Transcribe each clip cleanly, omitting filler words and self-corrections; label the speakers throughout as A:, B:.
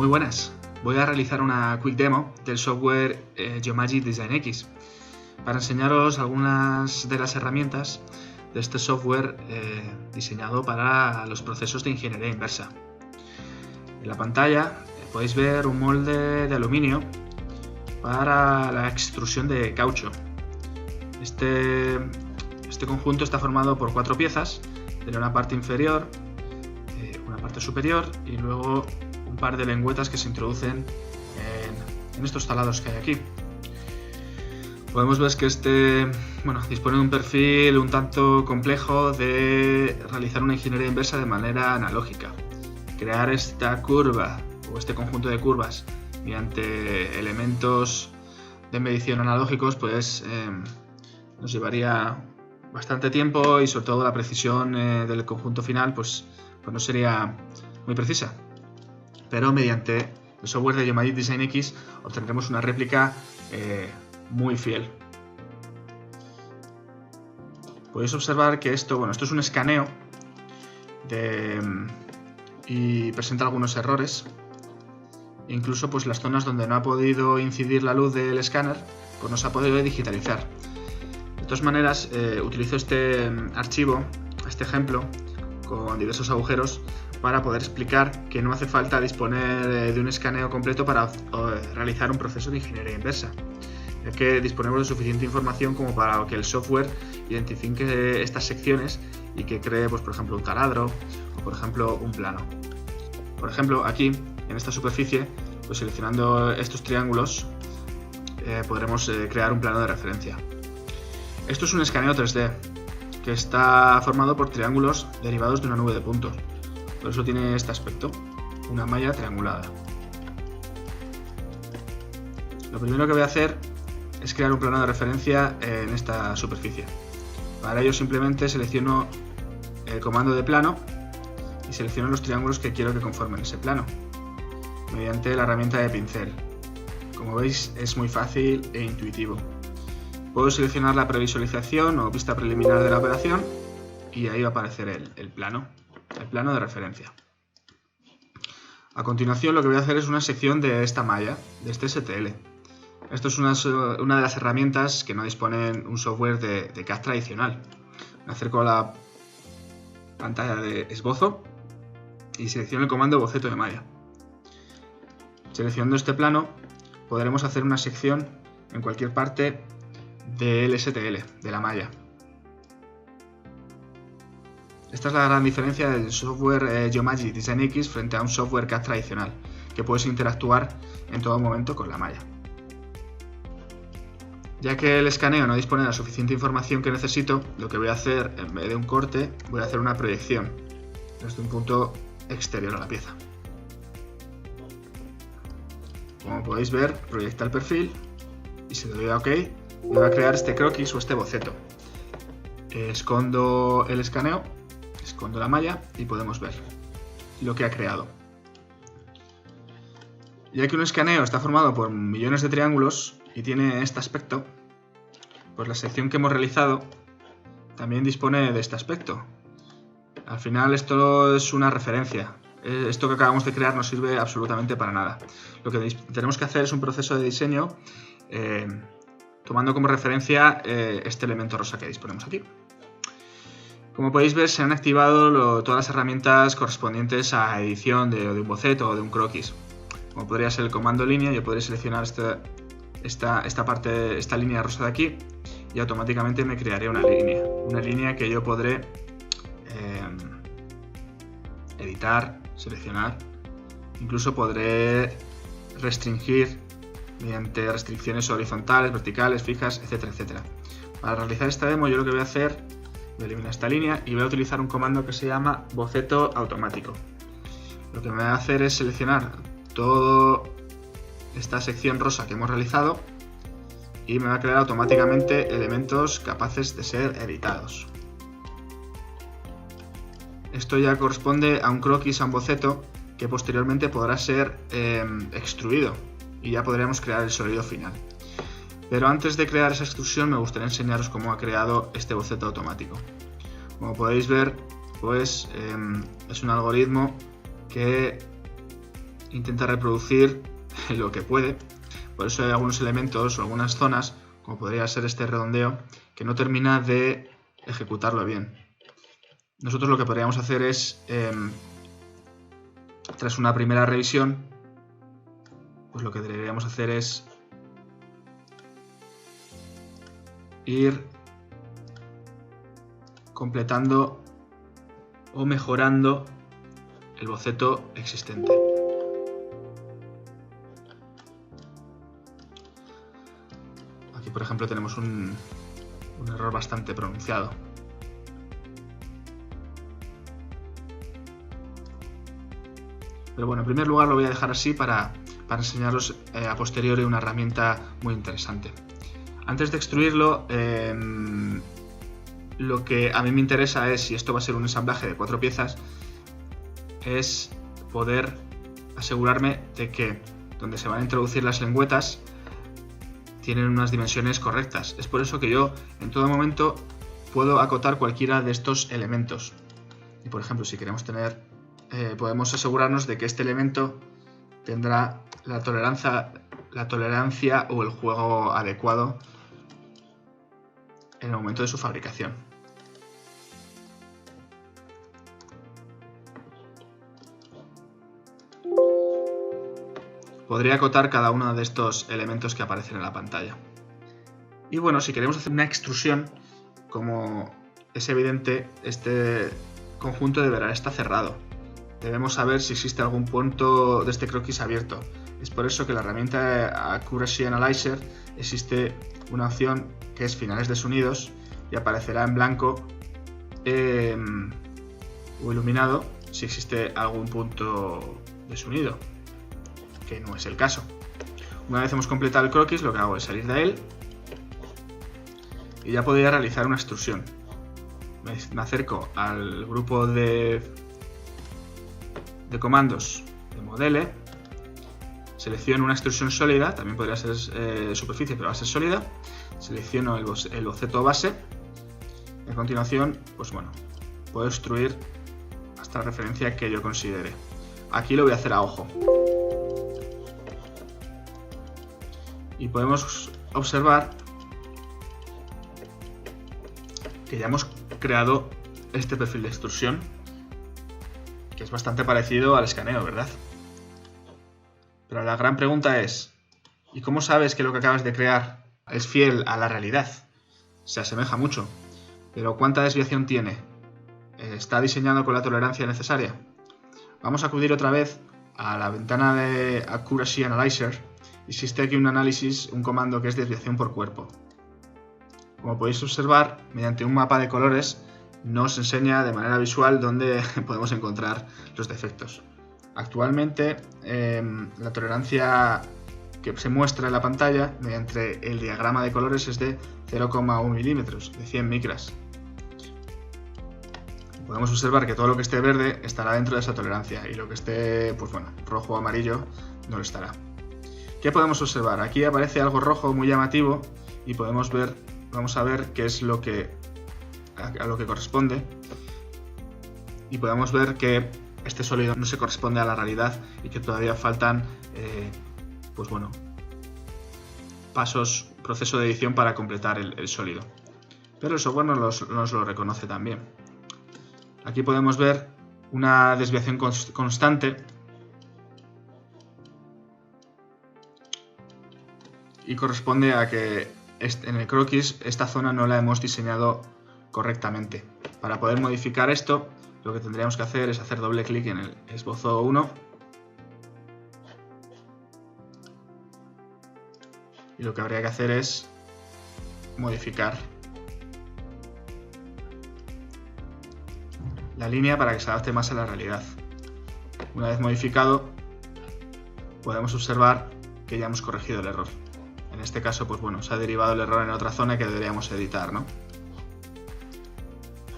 A: Muy buenas, voy a realizar una quick demo del software Geomagic Design X para enseñaros algunas de las herramientas de este software diseñado para los procesos de ingeniería inversa. En la pantalla podéis ver un molde de aluminio para la extrusión de caucho. Este conjunto está formado por 4 piezas, de una parte inferior, una parte superior y luego un par de lengüetas que se introducen en estos taladros que hay aquí. Podemos ver que dispone de un perfil un tanto complejo de realizar una ingeniería inversa de manera analógica. Crear esta curva o este conjunto de curvas mediante elementos de medición analógicos pues nos llevaría bastante tiempo y sobre todo la precisión del conjunto final pues no sería muy precisa. Pero mediante el software de Geomagic Design X obtendremos una réplica muy fiel. Podéis observar que esto es un escaneo y presenta algunos errores. Incluso pues las zonas donde no ha podido incidir la luz del escáner pues no se ha podido digitalizar. De todas maneras utilizo este archivo, este ejemplo con diversos agujeros para poder explicar que no hace falta disponer de un escaneo completo para realizar un proceso de ingeniería inversa, ya que disponemos de suficiente información como para que el software identifique estas secciones y que cree por ejemplo un taladro o por ejemplo un plano. Por ejemplo, aquí en esta superficie, pues seleccionando estos triángulos podremos crear un plano de referencia. Esto es un escaneo 3D que está formado por triángulos derivados de una nube de puntos. Por eso tiene este aspecto, una malla triangulada. Lo primero que voy a hacer es crear un plano de referencia en esta superficie. Para ello simplemente selecciono el comando de plano y selecciono los triángulos que quiero que conformen ese plano mediante la herramienta de pincel. Como veis es muy fácil e intuitivo. Puedo seleccionar la previsualización o vista preliminar de la operación y ahí va a aparecer el plano de referencia. A continuación lo que voy a hacer es una sección de esta malla, de este STL. Esto es una de las herramientas que no disponen un software de CAD tradicional. Me acerco a la pantalla de esbozo y selecciono el comando boceto de malla. Seleccionando este plano podremos hacer una sección en cualquier parte del STL, de la malla. Esta es la gran diferencia del software Geomagic Design X frente a un software CAD tradicional, que puedes interactuar en todo momento con la malla. Ya que el escaneo no dispone de la suficiente información que necesito, lo que voy a hacer, en vez de un corte, voy a hacer una proyección desde un punto exterior a la pieza. Como podéis ver, proyecta el perfil y si le doy a OK, me va a crear este croquis o este boceto. Escondo el escaneo, escondo la malla y podemos ver lo que ha creado. Ya que un escaneo está formado por millones de triángulos y tiene este aspecto, pues la sección que hemos realizado también dispone de este aspecto. Al final esto es una referencia. Esto que acabamos de crear no sirve absolutamente para nada. Lo que tenemos que hacer es un proceso de diseño tomando como referencia este elemento rosa que disponemos aquí. Como podéis ver, se han activado todas las herramientas correspondientes a edición de un boceto o de un croquis. Como podría ser el comando línea, yo podré seleccionar esta línea rosa de aquí y automáticamente me crearía una línea que yo podré editar, seleccionar, incluso podré restringir mediante restricciones horizontales, verticales, fijas, etcétera, etcétera. Para realizar esta demo yo lo que voy a hacer, voy a eliminar esta línea y voy a utilizar un comando que se llama boceto automático. Lo que me va a hacer es seleccionar toda esta sección rosa que hemos realizado y me va a crear automáticamente elementos capaces de ser editados. Esto ya corresponde a un croquis, a un boceto que posteriormente podrá ser extruido y ya podríamos crear el sólido final. Pero antes de crear esa extrusión me gustaría enseñaros cómo ha creado este boceto automático. Como podéis ver, pues es un algoritmo que intenta reproducir lo que puede. Por eso hay algunos elementos o algunas zonas, como podría ser este redondeo, que no termina de ejecutarlo bien. Nosotros lo que podríamos hacer es, tras una primera revisión, pues lo que deberíamos hacer es ir completando o mejorando el boceto existente. Aquí, por ejemplo, tenemos un error bastante pronunciado. Pero bueno, en primer lugar lo voy a dejar así para enseñaros a posteriori una herramienta muy interesante. Antes de extruirlo, lo que a mí me interesa es, si esto va a ser un ensamblaje de 4 piezas, es poder asegurarme de que donde se van a introducir las lengüetas tienen unas dimensiones correctas. Es por eso que yo en todo momento puedo acotar cualquiera de estos elementos. Y por ejemplo, si queremos tener, podemos asegurarnos de que este elemento tendrá la tolerancia o el juego adecuado en el momento de su fabricación. Podría acotar cada uno de estos elementos que aparecen en la pantalla. Y bueno, si queremos hacer una extrusión, como es evidente, este conjunto deberá estar cerrado. Debemos saber si existe algún punto de este croquis abierto. Es por eso que en la herramienta Accuracy Analyzer existe una opción que es finales desunidos y aparecerá en blanco o iluminado si existe algún punto desunido, que no es el caso. Una vez hemos completado el croquis, lo que hago es salir de él y ya podría realizar una extrusión. Me acerco al grupo de comandos de Modele, selecciono una extrusión sólida, también podría ser superficie, pero va a ser sólida. Selecciono el boceto base y a continuación, pues bueno, puedo extruir hasta la referencia que yo considere. Aquí lo voy a hacer a ojo. Y podemos observar que ya hemos creado este perfil de extrusión, que es bastante parecido al escaneo, ¿verdad? Pero la gran pregunta es, ¿y cómo sabes que lo que acabas de crear es fiel a la realidad? Se asemeja mucho, pero ¿cuánta desviación tiene? ¿Está diseñado con la tolerancia necesaria? Vamos a acudir otra vez a la ventana de Accuracy Analyzer. Existe aquí un análisis, un comando que es desviación por cuerpo. Como podéis observar, mediante un mapa de colores nos enseña de manera visual dónde podemos encontrar los defectos. Actualmente la tolerancia que se muestra en la pantalla mediante el diagrama de colores es de 0,1 milímetros, de 100 micras. Podemos observar que todo lo que esté verde estará dentro de esa tolerancia y lo que esté, pues bueno, rojo o amarillo no lo estará. ¿Qué podemos observar? Aquí aparece algo rojo muy llamativo y podemos ver, vamos a ver qué es a lo que corresponde, y podemos ver que este sólido no se corresponde a la realidad y que todavía faltan pues bueno, proceso de edición para completar el sólido. Pero el software nos lo reconoce también. Aquí podemos ver una desviación constante y corresponde a que en el croquis esta zona no la hemos diseñado correctamente. Para poder modificar esto, lo que tendríamos que hacer es hacer doble clic en el esbozo 1 y lo que habría que hacer es modificar la línea para que se adapte más a la realidad. Una vez modificado, podemos observar que ya hemos corregido el error. En este caso, pues bueno, se ha derivado el error en otra zona que deberíamos editar, ¿no?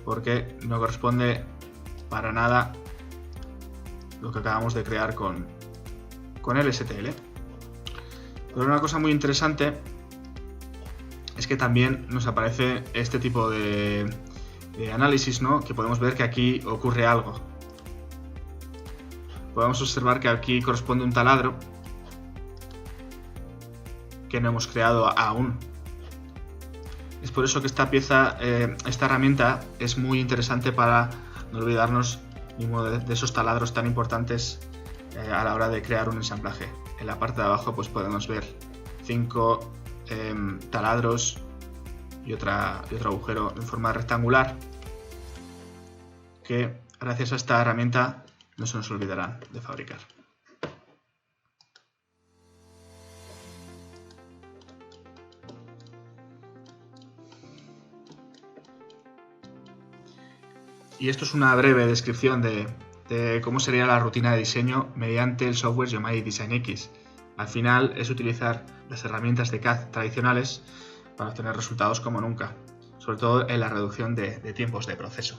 A: Porque no corresponde para nada lo que acabamos de crear con el STL. Pero una cosa muy interesante es que también nos aparece este tipo de análisis, ¿no? Que podemos ver que aquí ocurre algo. podemos observar que aquí corresponde un taladro que no hemos creado aún. Es por eso que esta pieza, esta herramienta es muy interesante para no olvidarnos ninguno de esos taladros tan importantes a la hora de crear un ensamblaje. En la parte de abajo pues podemos ver 5 taladros y otro agujero en forma rectangular que gracias a esta herramienta no se nos olvidarán de fabricar. Y esto es una breve descripción de cómo sería la rutina de diseño mediante el software Geomagic Design X. Al final es utilizar las herramientas de CAD tradicionales para obtener resultados como nunca, sobre todo en la reducción de tiempos de proceso.